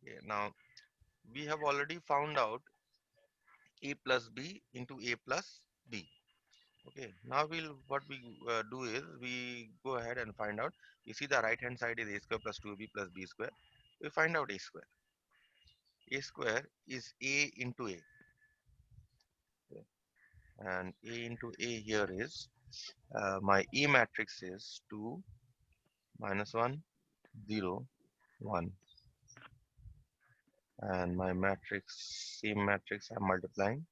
Okay, now we have already found out a plus b into a plus b. Okay, now we'll what we do is we go ahead and find out. You see the right hand side is a square plus 2ab plus b square. We find out a square. A square is a into a. Okay, and a into a here is my E matrix is 2 minus 1 0 1, and my matrix same matrix I'm multiplying.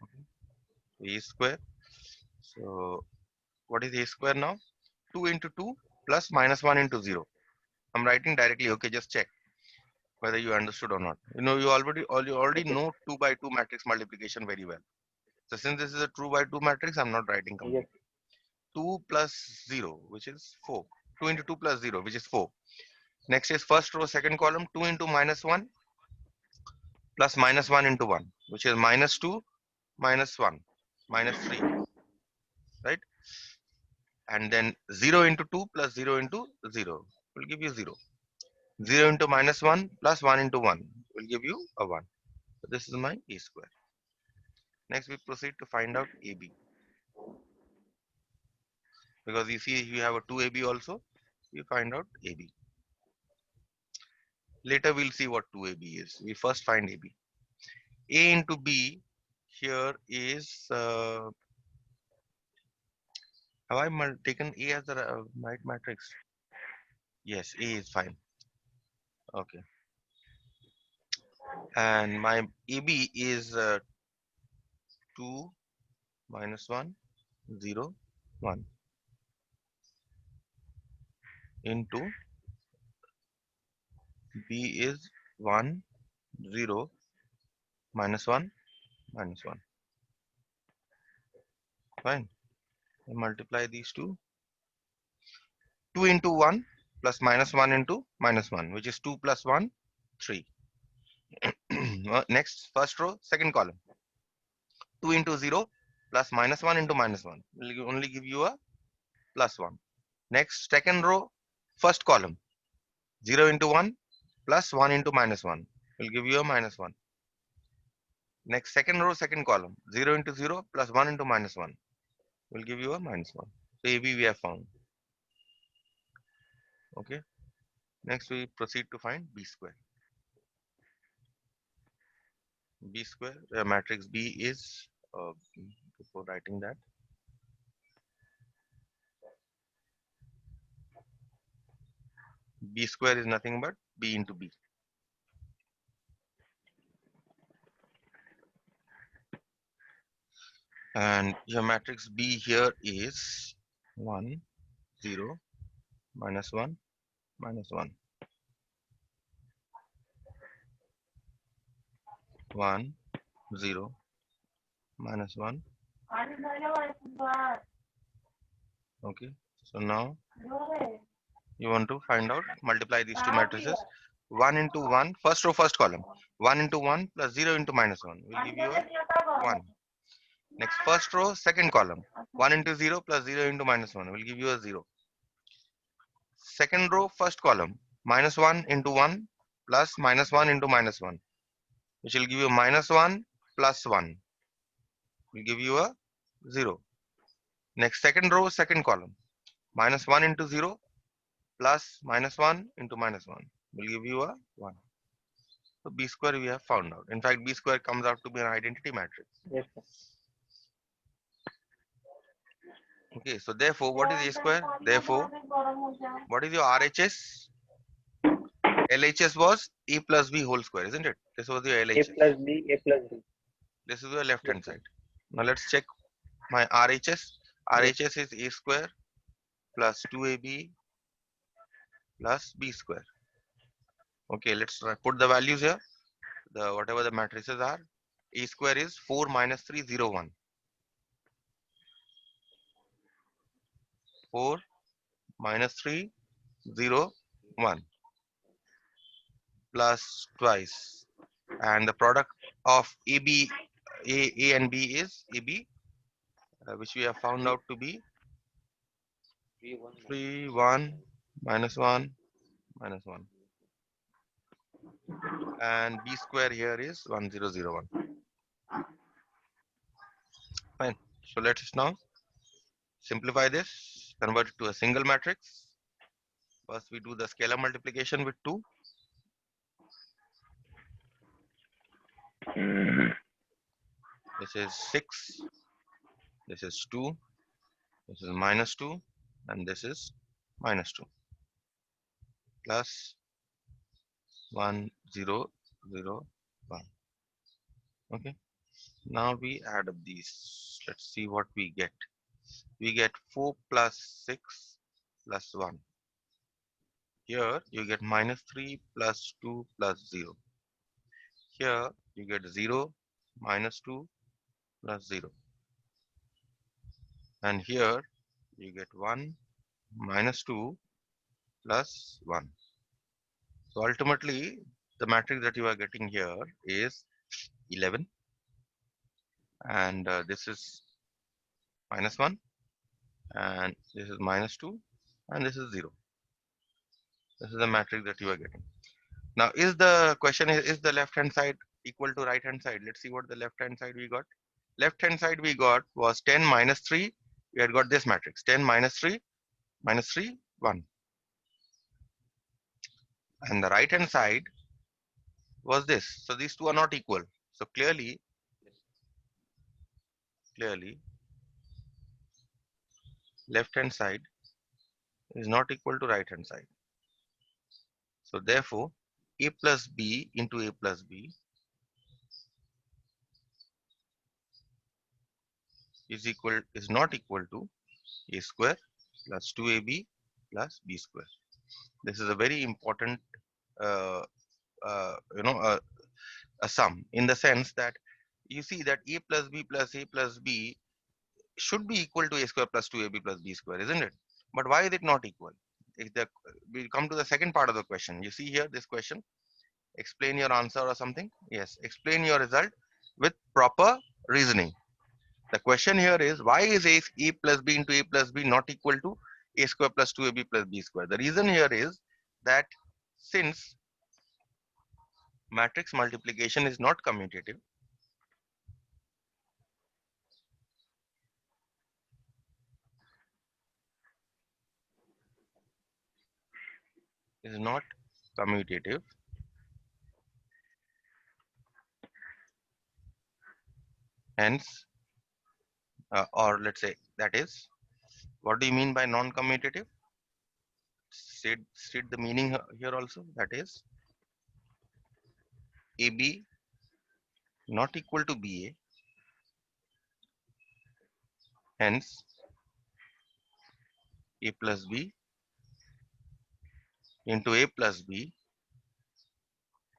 Okay, a square. So what is a square now? 2 into 2 plus minus 1 into 0. I'm writing directly. Okay, just check whether you understood or not. You know, you already Okay. know 2 by 2 matrix multiplication very well. So since this is a 2 by 2 matrix, I'm not writing Yes. complete. 2 plus 0, which is 4. 2 into 2 plus 0, which is 4. Next is first row, second column, 2 into minus 1 plus minus 1 into 1, which is minus 2 minus 1 minus 3, right? And then 0 into 2 plus 0 into 0 will give you 0. 0 into minus 1 plus 1 into 1 will give you a 1. So this is my a square. Next we proceed to find out AB, because you see you have a 2AB also. We find out AB. Later we'll see what 2AB is. We first find AB. A into B here is have I taken A as the right matrix? Yes, A is fine. Okay. And my AB is 2 minus 1 0 1 into B is 1 0 minus 1 minus 1. Fine. I multiply these two. 2 into 1 plus minus 1 into minus 1, which is 2 plus 1 3. Next, first row, second column. 2 into 0 plus minus 1 into minus 1 will only give you a plus 1. Next, second row, first column. 0 into 1 plus 1 into minus 1 will give you a minus 1. Next, second row, second column. 0 into 0 plus 1 into minus 1 will give you a minus 1. So AB we have found. Okay. Next, we proceed to find B square. B square, matrix B is, before writing that, B square is nothing but B into B. And your matrix B here is 1 0 minus 1 minus 1 1 0 minus 1. Okay, so now you want to find out, multiply these two matrices. 1 into 1, first row, first column. 1 into 1 plus 0 into minus 1 will give you a 1. Next, first row, second column. 1 into 0 plus 0 into minus 1 will give you a 0. Second row, first column. Minus 1 into 1 plus minus 1 into minus 1, which will give you minus 1 plus 1 will give you a 0. Next, second row, second column. Minus 1 into 0 plus minus 1 into minus 1 will give you a 1. So B square we have found out. In fact, B square comes out to be an identity matrix. Yes, sir. Okay, so therefore, what is A square? Therefore, what is your RHS? LHS was A plus B whole square, isn't it? This was your A LHS. plus B, A plus B. This is your left Yes, hand sir. side. Now let's check my RHS. Yes. RHS is A square plus 2AB plus B square. Okay, let's put the values here. The whatever the matrices are. A square is 4 minus 3 0 1. 4 minus 3 0 1 plus twice, and the product of A and B is AB, which we have found out to be 3 1 minus 1 minus 1. and b square here is 1001. Fine. So let's now simplify this, convert it to a single matrix. First we do the scalar multiplication with 2. This is 6, this is 2, this is minus 2, and this is minus 2, plus 1 0 0 1. Okay, now we add up these. Let's see what we get. We get 4 plus 6 plus 1. Here you get minus 3 plus 2 plus 0. Here you get 0 minus 2 plus 0. And here you get 1 minus 2 plus 1. So ultimately the matrix that you are getting here is 11, and this is minus 1, and this is minus 2, and this is 0. This is the matrix that you are getting. Now is the question is the left hand side equal to right hand side? Let's see what the left hand side we got. Left hand side we got was 10 minus 3. We had got this matrix 10 minus 3 1, and the right hand side was this. So these two are not equal. So clearly left hand side is not equal to right hand side. So therefore a plus b into a plus b is not equal to a square plus 2ab plus b square. This is a very important uh, you know a sum, in the sense that you see that a plus a plus b should be equal to a square plus 2ab plus b square, isn't it? But why is it not equal? If the, we come to the second part of the question. You see here this question, explain your answer or something. Yes, explain your result with proper reasoning. The question here is, why is a plus b into a plus b not equal to a square plus 2ab plus b square? The reason here is that since matrix multiplication is not commutative, is not commutative, hence or let's say, that is, what do you mean by non-commutative? State the meaning here also. That is, AB not equal to BA, hence A plus B into A plus B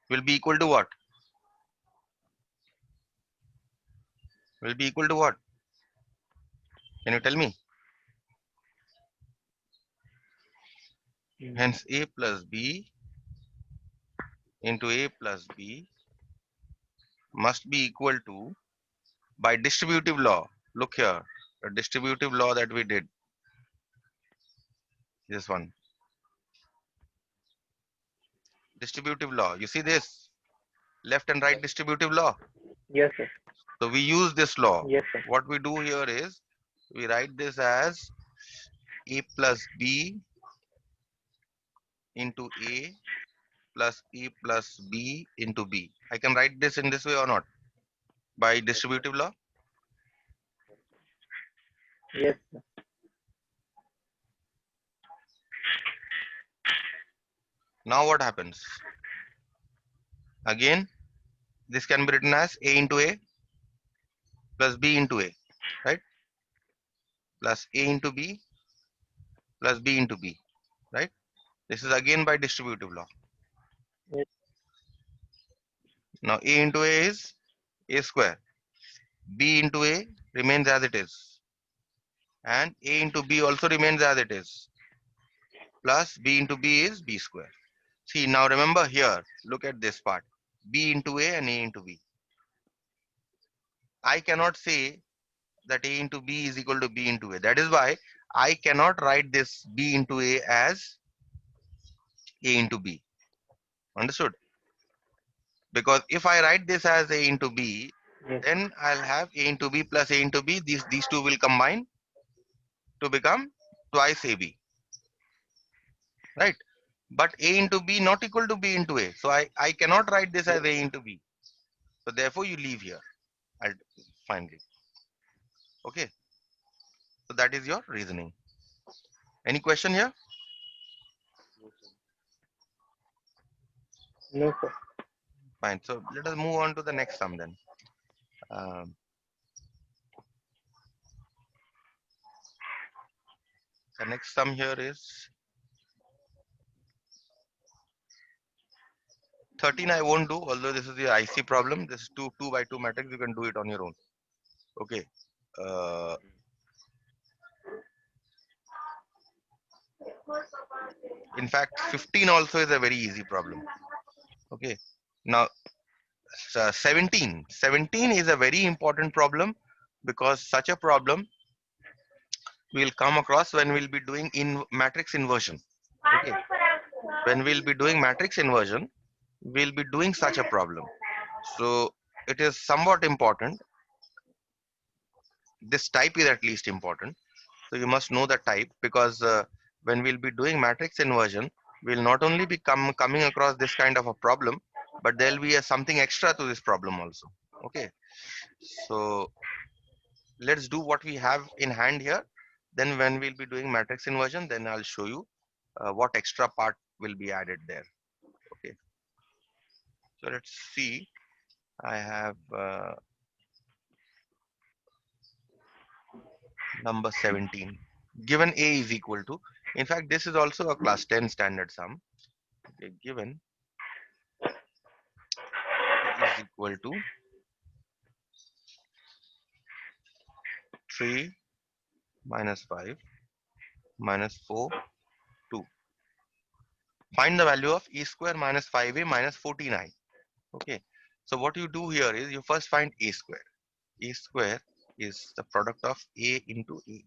will be equal to what? Will be equal to what? Can you tell me? Hence A plus B into A plus B must be equal to, by distributive law. Look here, the distributive law that we did. This one. Distributive law. You see this? Left and right distributive law. Yes, sir. So we use this law. Yes, sir. What we do here is, we write this as A plus B into A plus A plus B into B. I can write this in this way or not? By distributive law? Yes, sir. Now what happens? Again, this can be written as A into A plus B into A, right? Plus A into B plus B into B, right? This is again by distributive law. Yes, Now A into A is A square. B into A remains as it is. And A into B also remains as it is. Plus B into B is B square. See, now remember here, look at this part. B into A and A into B. I cannot say that A into B is equal to B into A. That is why I cannot write this B into A as A into B. Understood? Because if I write this as A into B, Yes. then I'll have A into B plus A into B. These two will combine to become twice AB, right? But A into B not equal to B into A. So I cannot write this as A into B. So therefore you leave here. I'll finally. Okay. So that is your reasoning. Any question here? No, sir. Fine. So let us move on to the next sum then. Um, the next sum here is 13. I won't do, although this is the IC problem. This is 2 by 2 matrix. You can do it on your own. Okay. Uh, in fact, 15 also is a very easy problem. Okay. Now, 17 is a very important problem, because such a problem we'll come across when we'll be doing in matrix inversion. Okay. When we'll be doing matrix inversion, we'll be doing such a problem. So it is somewhat important. This type is at least important. So you must know the type, because when we'll be doing matrix inversion, we'll not only be coming across this kind of a problem, but there'll be something extra to this problem also. Okay. So let's do what we have in hand here. Then when we'll be doing matrix inversion, then I'll show you what extra part will be added there. Okay. So let's see. I have number 17. Given A is equal to, in fact, this is also a class 10 standard sum. Okay, given A is equal to 3 minus 5 minus 4, 2. Find the value of E square minus 5A minus 14I. Okay. So what you do here is you first find A square. A square is the product of A into A.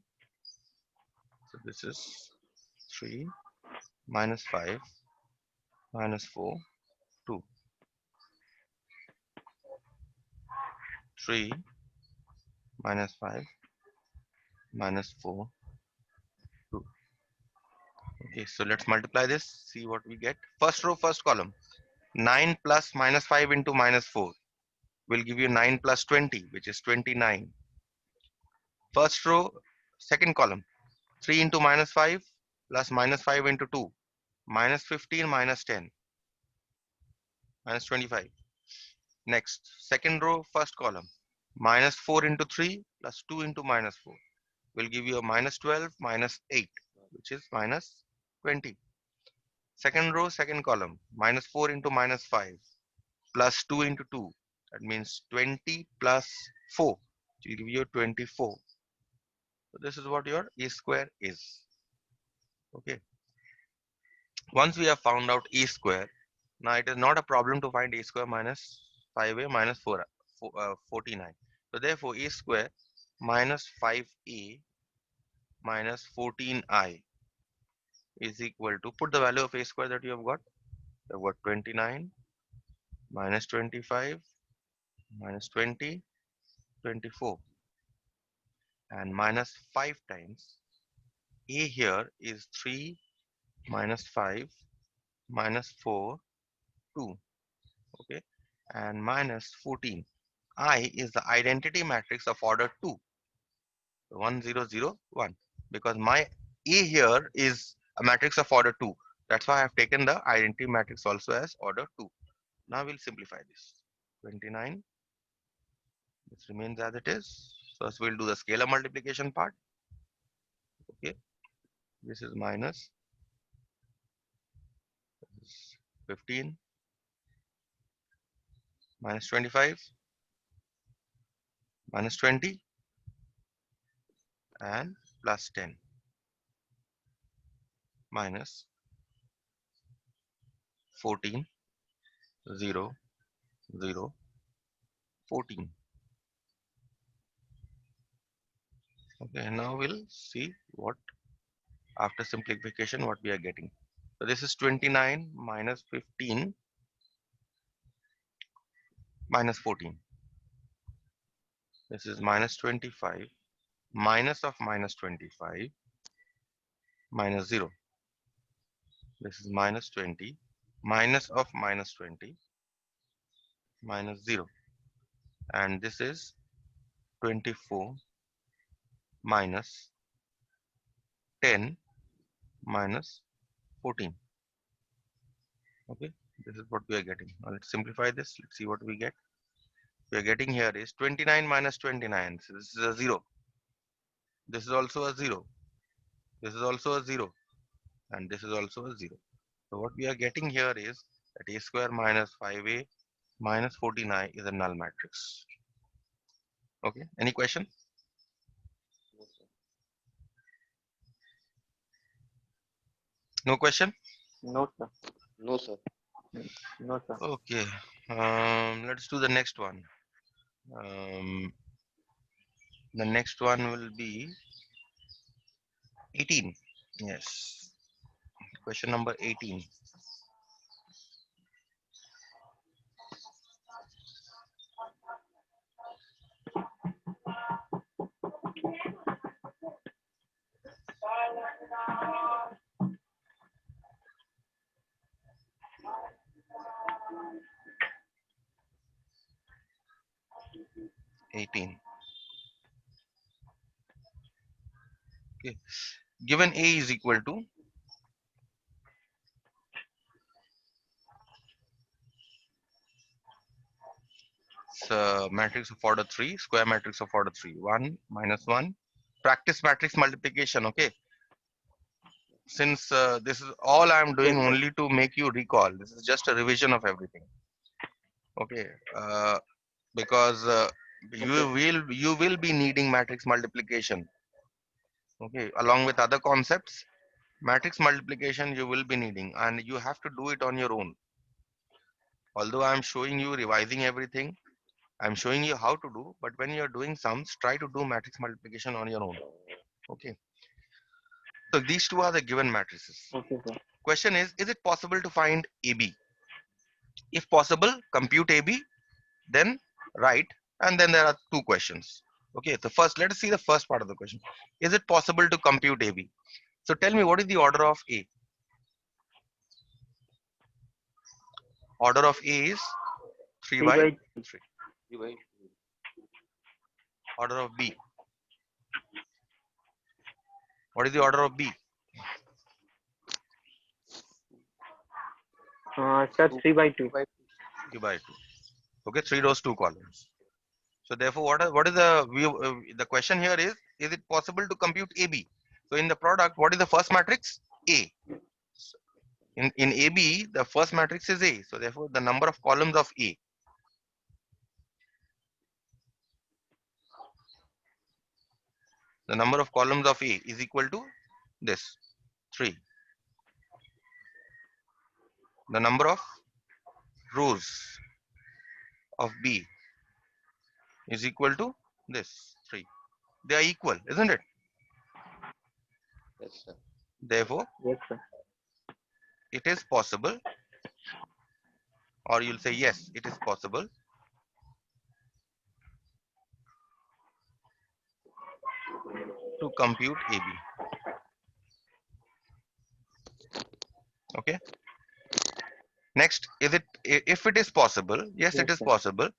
So this is 3 minus 5 minus 4, 2. 3 minus 5 minus 4, 2. Okay, so let's multiply this, see what we get. First row, first column. 9 plus minus 5 into minus 4 will give you 9 plus 20, which is 29. First row, second column. 3 into minus 5 plus minus 5 into 2. Minus 15 minus 10. Minus 25. Next, second row, first column. Minus 4 into 3 plus 2 into minus 4 will give you a minus 12 minus 8, which is minus 20. Second row, second column. Minus 4 into minus 5 plus 2 into 2. That means 20 plus 4 will give you 24. So this is what your E square is. Okay. Once we have found out E square, now it is not a problem to find E square minus 5A minus 49. So therefore E square minus 5A minus 14I is equal to, put the value of A square that you have got. You have got 29 minus 25 minus 20, 24, and minus 5 times A here is 3 minus 5 minus 4, 2. Okay, and minus 14. I is the identity matrix of order 2, 1 0 0 1, because my A here is a matrix of order 2. That's why I have taken the identity matrix also as order 2. Now we'll simplify this. 29, this remains as it is. First we'll do the scalar multiplication part. Okay, this is minus 15 minus 25 minus 20 and plus 10 minus 14 0 0 14. Okay, now we'll see what, after simplification, what we are getting. So this is 29 minus 15 minus 14. This is minus 25 minus of minus 25 minus 0. This is minus 20 minus of minus 20 minus 0. And this is 24 minus 10 minus 14. Okay, this is what we are getting. Now let's simplify this. Let's see what we get. We are getting here is 29 minus 29. So this is a 0. This is also a 0. This is also a 0. And this is also a 0. So what we are getting here is that a square minus 5a minus 49 is a null matrix. Okay, any question? No question? No, sir. No, sir. No, sir. Okay, let's do the next one. The next one will be 18. Yes, question number 18. Okay, given A is equal to matrix of order 3, square matrix of order 3, 1 minus 1. Practice matrix multiplication, okay? Since this is all I am doing Yes, sir. only to make you recall, this is just a revision of everything, okay? Because Okay. you will be needing matrix multiplication, okay? Along with other concepts, matrix multiplication you will be needing, and you have to do it on your own. Although I am showing you revising everything, I'm showing you how to do, but when you're doing sums, try to do matrix multiplication on your own. Okay. So these two are the given matrices. Okay, sir. Question is it possible to find AB? If possible, compute AB, then write, and then there are two questions. Okay, so first, let us see the first part of the question. Is it possible to compute AB? So tell me, what is the order of A? Order of A is 3 3 by by 3. You wait. Order of B. What is the order of B? sir, 3 by 2. 2 by 2. Okay, 3 rows, 2 columns. So therefore, what is the view? The question here is it possible to compute AB? So in the product, what is the first matrix? A. In AB, the first matrix is A. So therefore, the number of columns of A. The number of columns of A is equal to this 3. The number of rows of B is equal to this 3. They are equal, isn't it? Yes, sir. Therefore, Yes, sir. it is possible, or you'll say yes, it is possible to compute AB. Okay. Next, if it is possible, yes, Yes, it is sir. possible,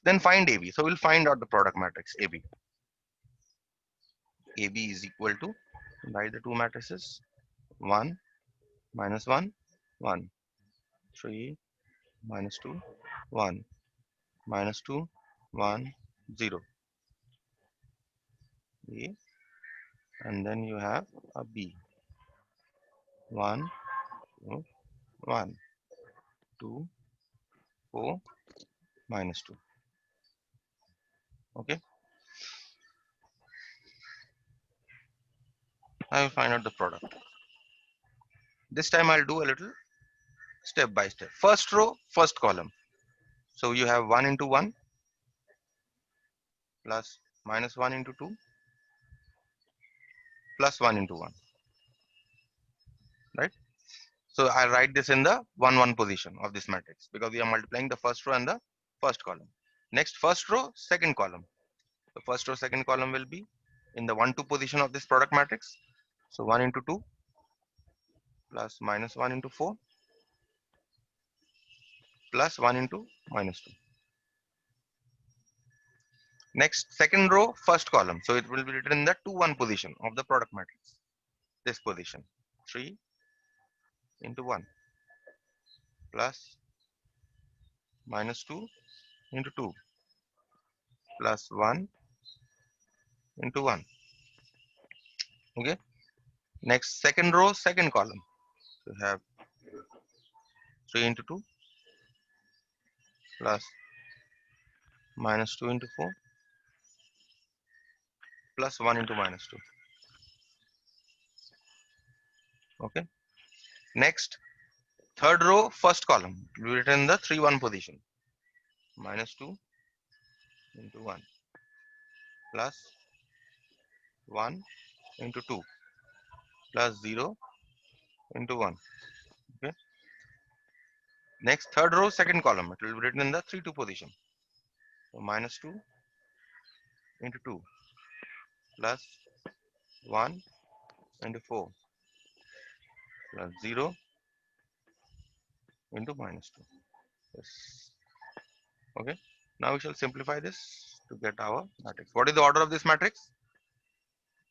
then find AB. So we'll find out the product matrix AB. AB is equal to, write the two matrices, 1 minus 1, 1, 3 minus 2, 1, minus 2, 1, 0. A, and then you have a B. 1, 2, 1, 2, 4, minus 2. Okay. I will find out the product. This time I'll do a little step by step. First row, first column. So you have 1 into 1 plus minus 1 into 2 plus 1 into 1, right? So I write this in the 1 1 position of this matrix because we are multiplying the first row and the first column. Next, first row, second column. The first row, second column will be in the 1, 2 position of this product matrix. So 1 into 2 plus minus 1 into 4 plus 1 into minus 2. Next, second row, first column. So it will be written in the 2, 1 position of the product matrix. This position, 3 into 1 plus minus 2 into 2 plus 1 into 1. Okay. Next, second row, second column. So you have 3 into 2 plus minus 2 into 4 plus 1 into minus 2. Okay. Next, third row, first column. We written in the 3, 1 position. Minus 2 into 1 plus 1 into 2 plus 0 into 1. Okay. Next, third row, second column. It will be written in the 3, 2 position. So minus 2 into 2 plus 1 into 4 plus 0 into minus 2. Yes. Okay. Now we shall simplify this to get our matrix. What is the order of this matrix?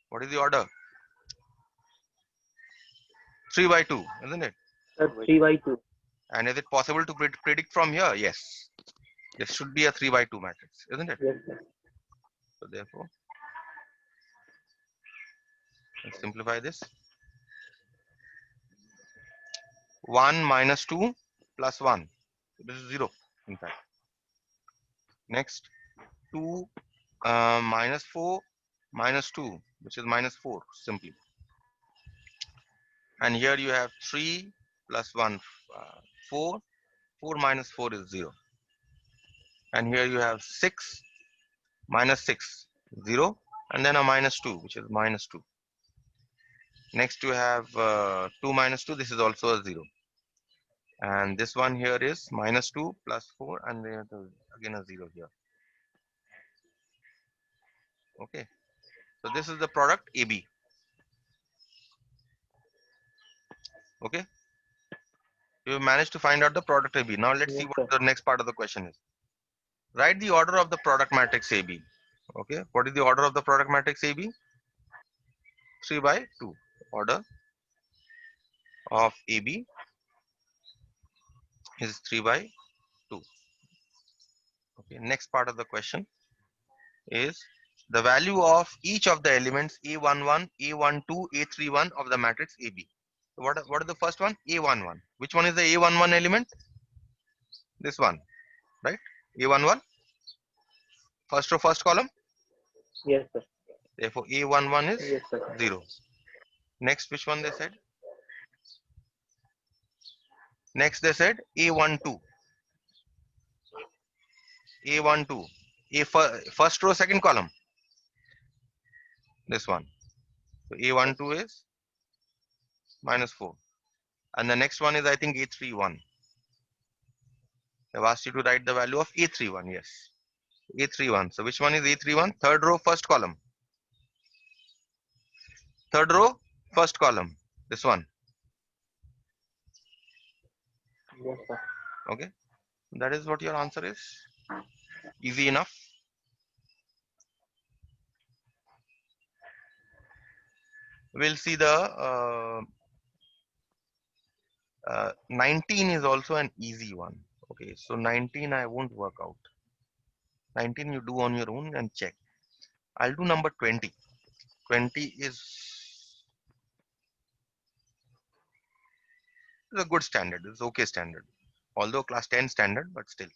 What is the order? 3 by 2, isn't it? Sir, 3 by 2. And is it possible to predict from here? Yes. This should be a 3 by 2 matrix, isn't it? Yes, sir. So therefore, let's simplify this. 1 minus 2 plus 1. This is 0, in fact. Next, 2 minus 4 minus 2, which is minus 4, simply. And here you have 3 plus 1, 4. 4 minus 4 is 0. And here you have 6 minus 6, 0. And then a minus 2, which is minus 2. Next you have 2 minus 2. This is also a 0. And this one here is minus 2 plus 4. And then again a 0 here. Okay. So this is the product AB. Okay. You managed to find out the product AB. Now let's see Yes, what sir. the next part of the question is. Write the order of the product matrix AB. Okay. What is the order of the product matrix AB? 3 by 2. Order of AB is 3 by 2. Okay. Next part of the question is the value of each of the elements A11, A12, A31 of the matrix AB. What is the first one? A11. Which one is the A11 element? This one, right? A11, first row, first column. Yes, sir. Therefore, A11 is Yes, sir. 0. Next, which one they said? Next, they said A12. A12. First row, second column. This one. So A12 is minus 4. And the next one is, I think, A31. I've asked you to write the value of A31. Yes. A31. So which one is A31? Third row, first column. Third row, first column. This one. Yes, sir. Okay. That is what your answer is. Easy enough. We'll see the 19 is also an easy one. Okay. So 19 I won't work out. 19 you do on your own and check. I'll do number 20. 20 is a good standard. It's okay standard. Although class 10 standard, but still.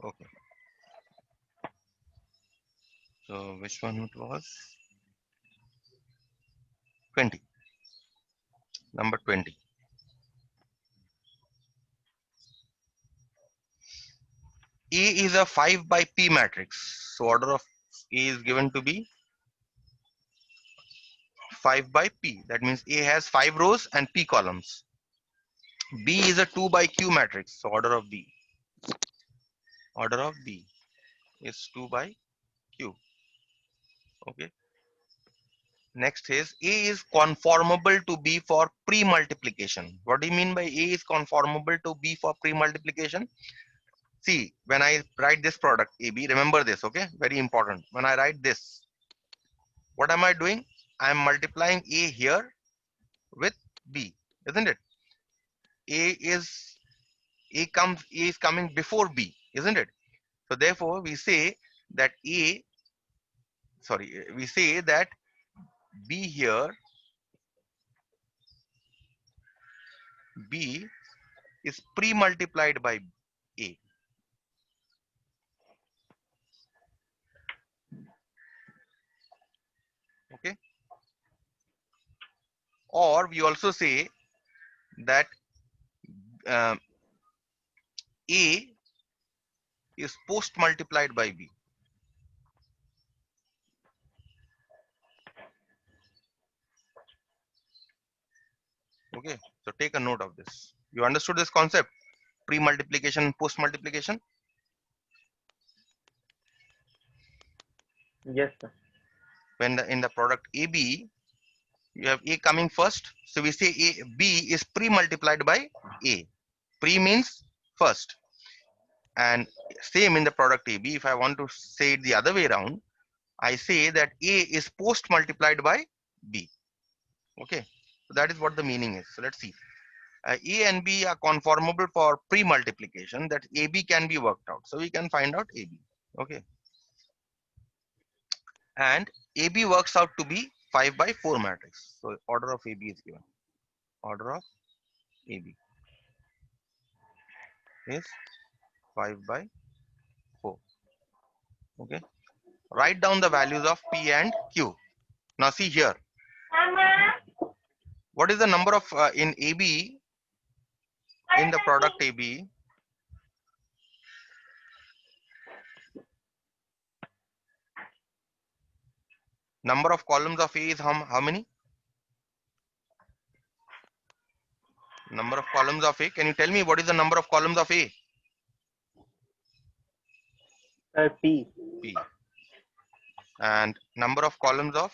Okay. So which one it was? 20. Number 20. A is a 5 by P matrix. So order of A is given to be 5 by P. That means A has 5 rows and P columns. B is a 2 by Q matrix. So order of B is 2 by Q. Okay. Next is A is conformable to B for pre-multiplication. What do you mean by A is conformable to B for pre-multiplication? See, when I write this product AB, remember this, okay? Very important. When I write this, what am I doing? I am multiplying A here with B, isn't it? A is A is coming before B, isn't it? So therefore, we say that we say that B here, B is pre-multiplied by A. Okay. Or we also say that um, A is post multiplied by B. Okay, so take a note of this. You understood this concept? Pre-multiplication, post-multiplication. Yes, sir. When in the product AB, you have A coming first. So we say B is pre-multiplied by A. Pre means first. And same in the product AB, if I want to say it the other way around, I say that A is post multiplied by B. Okay, so that is what the meaning is. So let's see. A and B are conformable for pre-multiplication, that AB can be worked out. So we can find out AB. Okay, and AB works out to be 5 by 4 matrix. So order of AB is given. Order of AB is 5 by 4. Okay, write down the values of P and Q. Now see here. What is the number of in AB, in the product AB? Number of columns of A is how many? Number of columns of A. Can you tell me what is the number of columns of A? P. P. And number of columns of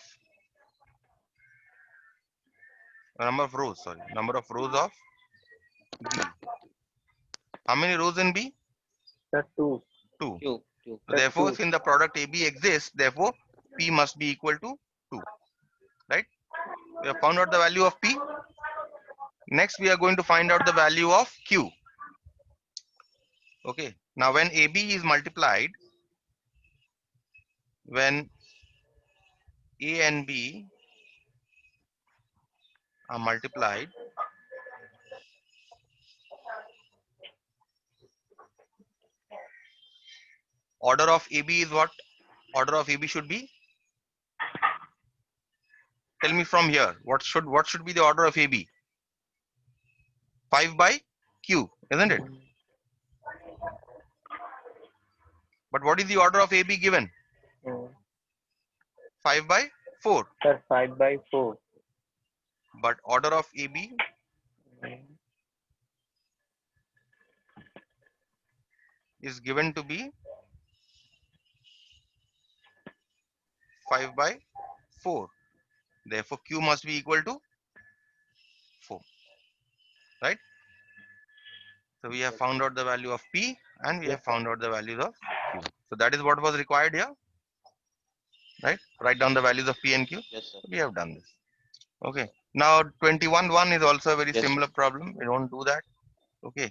number of rows, sorry. Number of rows of B. How many rows in B? Sir, 2. 2. Q. So That's therefore, two. since the product AB exists, therefore P must be equal to 2. Right? We have found out the value of P. Next, we are going to find out the value of Q. Okay. Now, when AB is multiplied, when A and B are multiplied, order of AB is what? Order of AB should be? Tell me from here. What should be the order of AB? 5 by Q, isn't it? But what is the order of AB given? Mm. 5 by 4. Sir, 5 by 4. But order of AB is given to be 5 by 4. Therefore, Q must be equal to 4. Right? So we have found out the value of P and we have found out the values of Q. So that is what was required here. Right? Write down the values of P and Q. Yes, sir. We have done this. Okay. Now 21.1 is also a very Yes, similar problem. We don't do that. Okay.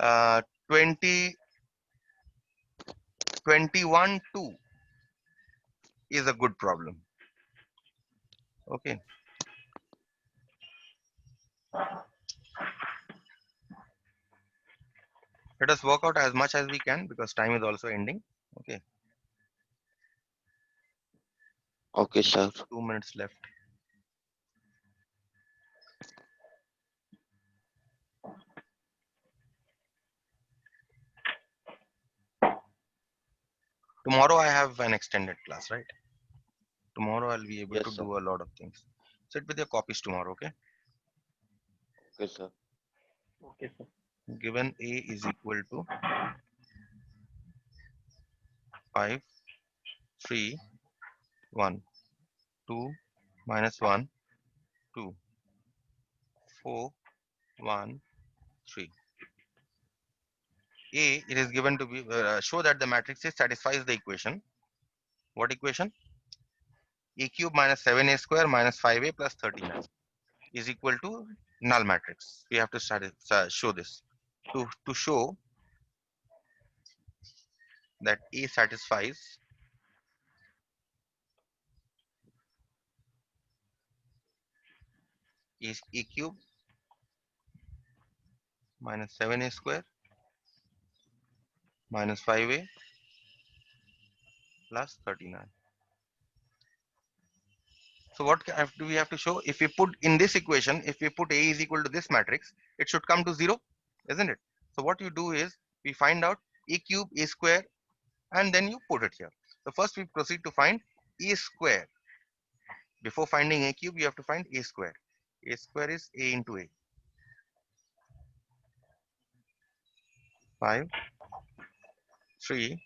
21.2 is a good problem. Okay. Let us work out as much as we can because time is also ending. Okay. Okay, sir. 2 minutes left. Tomorrow I have an extended class, right? Tomorrow I'll be able Yes, to sir. do a lot of things. Sit with your copies tomorrow, okay? Okay, sir. Okay, sir. Given A is equal to 5, 3, 1, 2, minus 1, 2, 4, 1, 3. A, it is given to be, show that the matrix A satisfies the equation. What equation? A cube minus 7A square minus 5A plus 39 is equal to null matrix. We have to show this. To show that A satisfies is A cube minus 7A square minus 5A plus 39. So what do we have to show? If we put in this equation, if we put A is equal to this matrix, it should come to 0, isn't it? So what you do is we find out A cube, A square, and then you put it here. So first we proceed to find A square. Before finding A cube, you have to find A square. A square is A into A. 5, 3,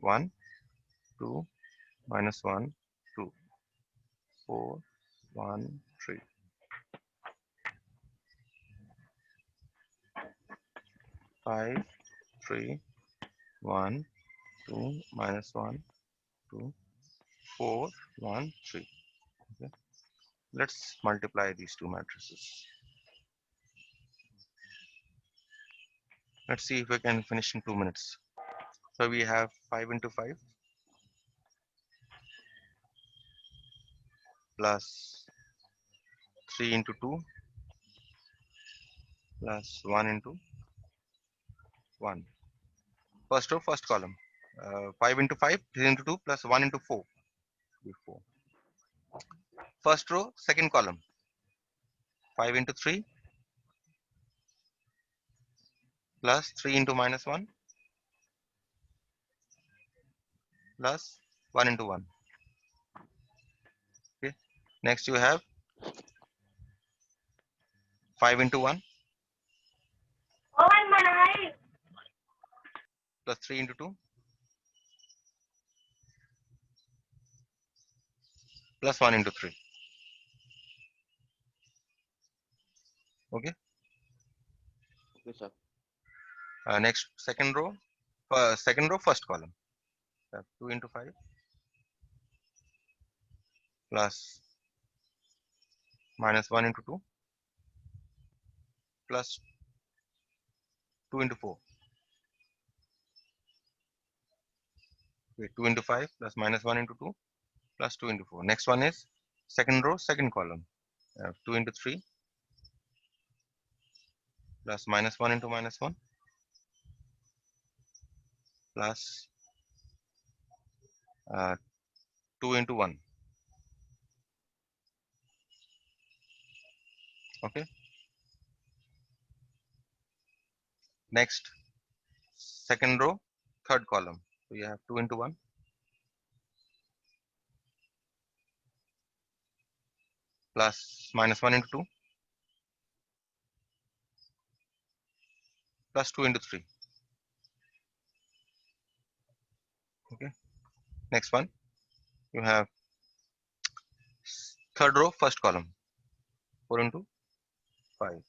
1, 2, minus 1, 2, 4, 1, 3. 5, 3, 1, 2, minus 1, 2, 4, 1, 3. Okay. Let's multiply these two matrices. Let's see if we can finish in 2 minutes. So we have 5 into 5 plus 3 into 2 plus 1 into 1. First row, first column. 5 into 5, 3 into 2 plus 1 into 4. 4. First row, second column. 5 into 3 plus 3 into minus 1 plus 1 into 1. Okay. Next you have 5 into 1 plus 3 into 2 plus 1 into 3. Okay. Okay, sir. Next second row, first column. 2 into 5 plus minus 1 into 2 plus 2 into 4. Okay, 2 into 5 plus minus 1 into 2 plus 2 into 4. Next one is second row, second column. 2 into 3 plus minus 1 into minus 1 plus 2 into 1. Okay. Next second row, third column. So you have 2 into 1 plus minus 1 into 2 plus 2 into 3. Okay. Next one, you have third row, first column. 4 into 5